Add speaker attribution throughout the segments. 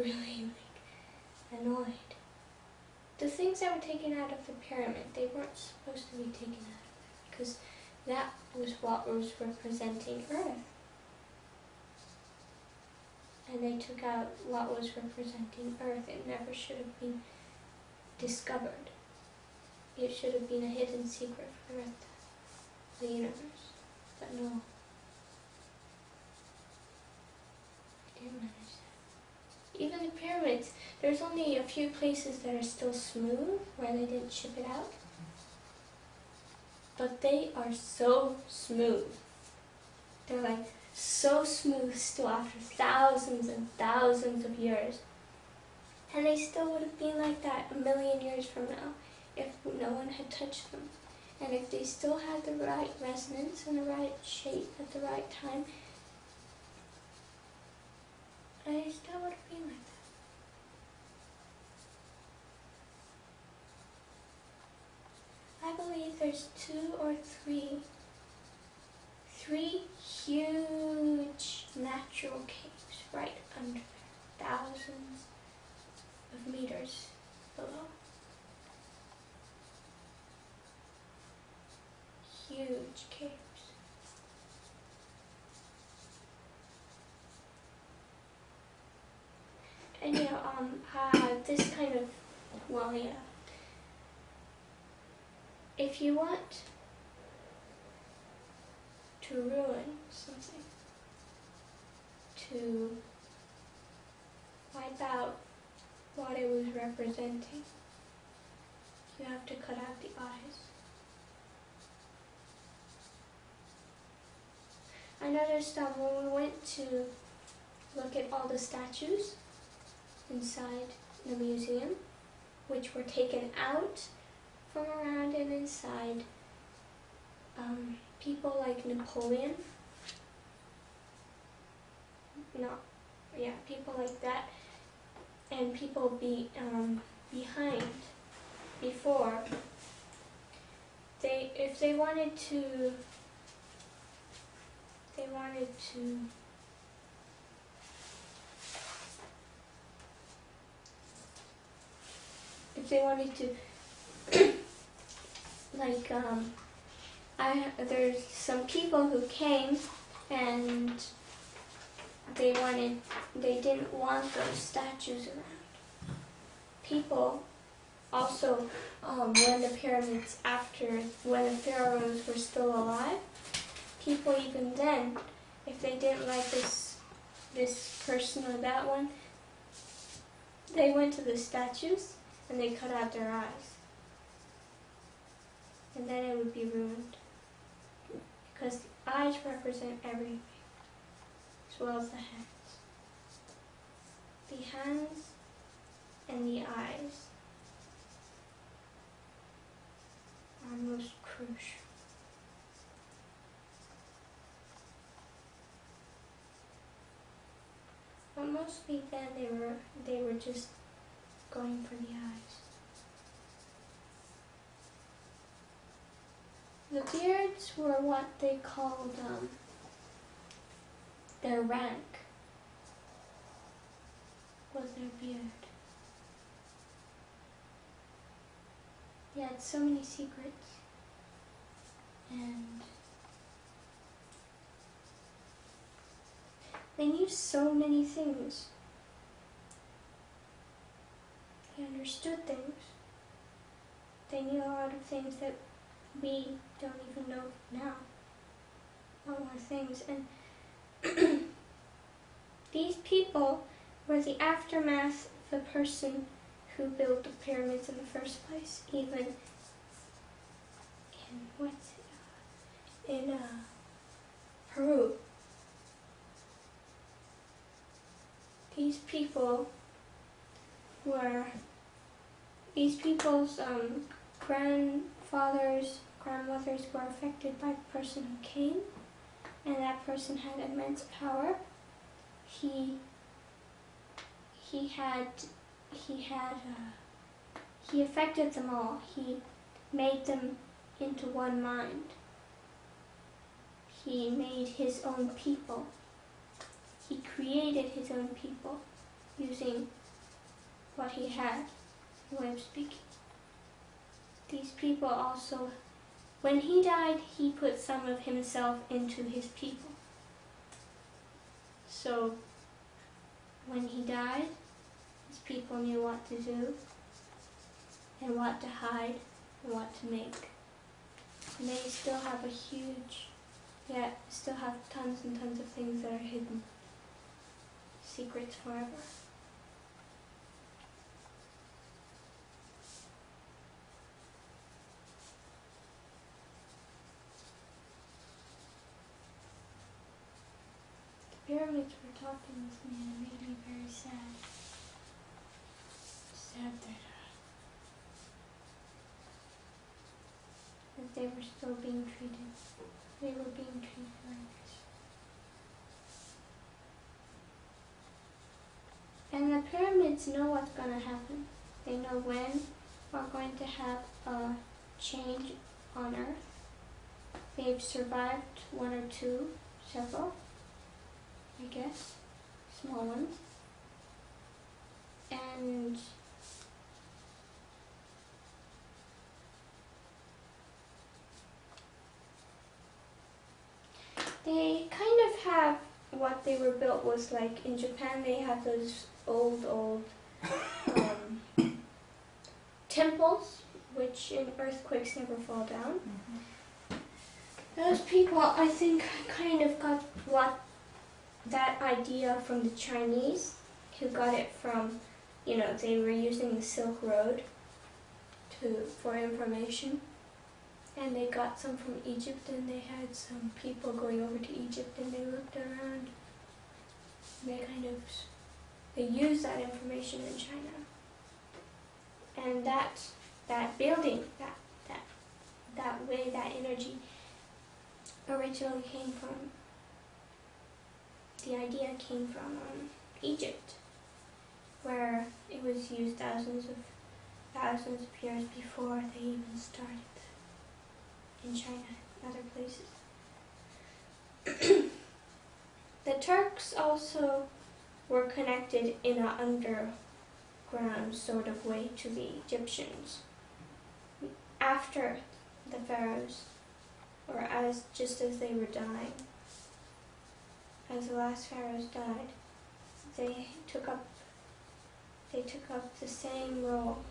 Speaker 1: really annoyed. The things that were taken out of the pyramid, they weren't supposed to be taken out of it because that was what was representing Earth. And they took out what was representing Earth. It never should have been discovered. It should have been a hidden secret for the universe. But no. They didn't manage that. Even the pyramids, there's only a few places that are still smooth where they didn't chip it out. But they are so smooth. They're like so smooth still after thousands and thousands of years. And they still would have been like that a million years from now if no one had touched them. And if they still had the right resonance and the right shape at the right time, they still would have been like that. I believe there's two or three huge natural caves right under there, thousands of meters below. Huge caves. And this kind of, well, yeah. If you want to ruin something, to wipe out what it was representing, you have to cut out the eyes. I noticed when we went to look at all the statues inside the museum, which were taken out from around and inside, people like Napoleon, people like that, and people behind, before, if they wanted to there's some people who came and they didn't want those statues around. People also, when the pyramids, when the pharaohs were still alive, people even then, if they didn't like this person or that one, they went to the statues and they cut out their eyes. And then it would be ruined. Because the eyes represent everything, as well as the hands. The hands and the eyes are most crucial. But mostly then they were just going for the eyes. The beards were what they called their rank, was their beard. They had so many secrets, and they knew so many things. They understood things. They knew a lot of things that we don't even know now. A lot more things. And these people were the aftermath of the person who built the pyramids in the first place. Even in Peru. These people's grandfathers, grandmothers were affected by the person who came, and that person had immense power. He affected them all. He made them into one mind. He made his own people. He created his own people. using what he had, the way of speaking. These people also, when he died, he put some of himself into his people. So when he died, his people knew what to do and what to hide and what to make. And they still have a huge, still have tons and tons of things that are hidden. Secrets forever. The pyramids were talking with me and it made me very sad. Sad that they were still being treated. They were being treated like this. And the pyramids know what's going to happen. They know when we're going to have a change on Earth. They've survived one or two, several, I guess, small ones. And they kind of have what they were built was like in Japan. They have those old temples, which in earthquakes never fall down. Mm-hmm. Those people, I think, kind of got that idea from the Chinese, who got it from, they were using the Silk Road for information. And they got some from Egypt, and they had some people going over to Egypt, and they looked around. They used that information in China. And that building, that way, that energy originally came from, the idea came from Egypt, where it was used thousands of years before they even started. In China and other places. The Turks also were connected in an underground sort of way to the Egyptians. After the pharaohs, or just as they were dying, as the last pharaohs died, they took up the same role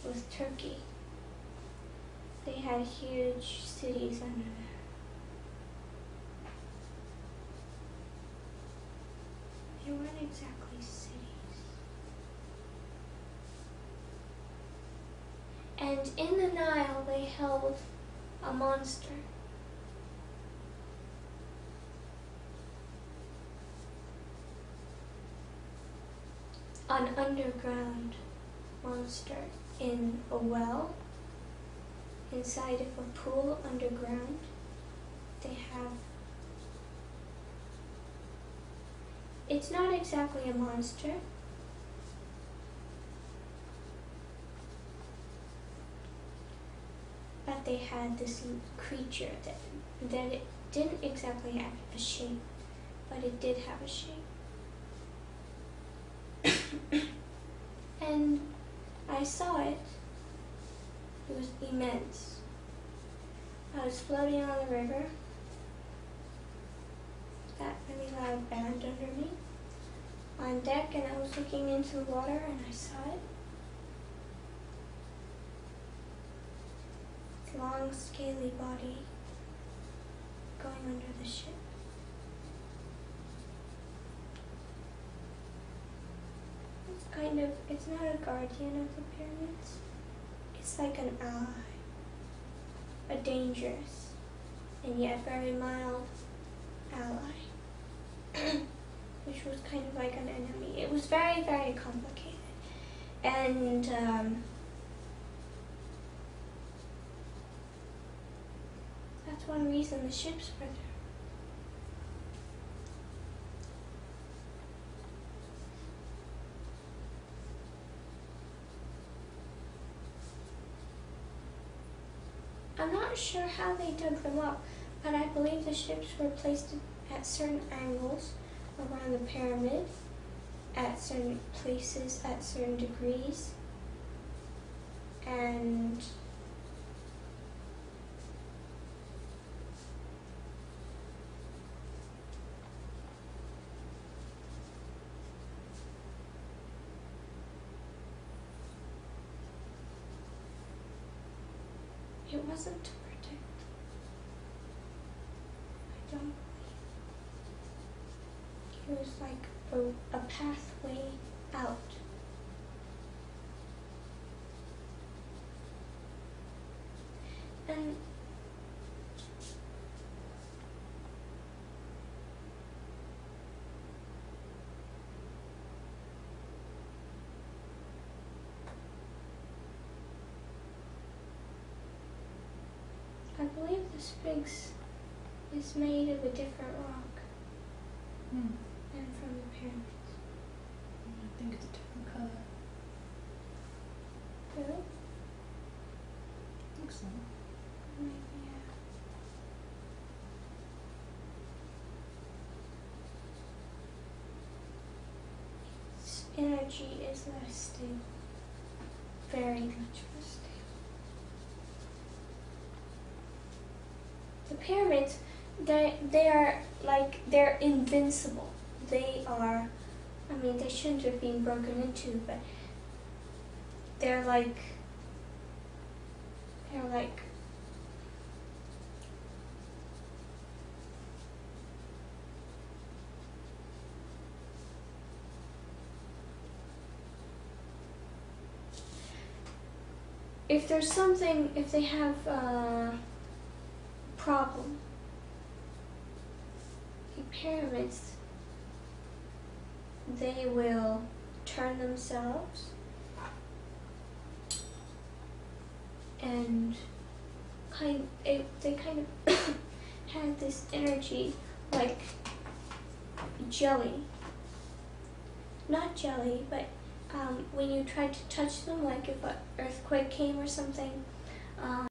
Speaker 1: with Turkey. They had huge cities under there. They weren't exactly cities. And in the Nile they held a monster. An underground monster in a well. Inside of a pool underground, it's not exactly a monster, but they had this creature that it didn't exactly have a shape, but it did have a shape. And I saw it. It was immense. I was floating on the river. That really loud band under me. On deck, and I was looking into the water, and I saw it. Its long, scaly body going under the ship. It's not a guardian of the pyramids. It's like an ally, a dangerous and yet very mild ally, which was kind of like an enemy. It was very, very complicated. And that's one reason the ships were there. I'm not sure how they dug them up, but I believe the ships were placed at certain angles around the pyramid, at certain places at certain degrees, and it wasn't to protect. I don't believe. It was like a pathway out. And I believe the Sphinx is made of a different rock than from the pyramids.
Speaker 2: I think it's a different color.
Speaker 1: Really?
Speaker 2: I think so.
Speaker 1: Maybe, yeah. Its energy is less stable. Very much less stable. The pyramids, they are like, they're invincible. They are, I mean, they shouldn't have been broken into, but they're like if there's something, if they have a problem, the pyramids, they will turn themselves and they kind of have this energy like jelly. Not jelly, but when you try to touch them, like if an earthquake came or something,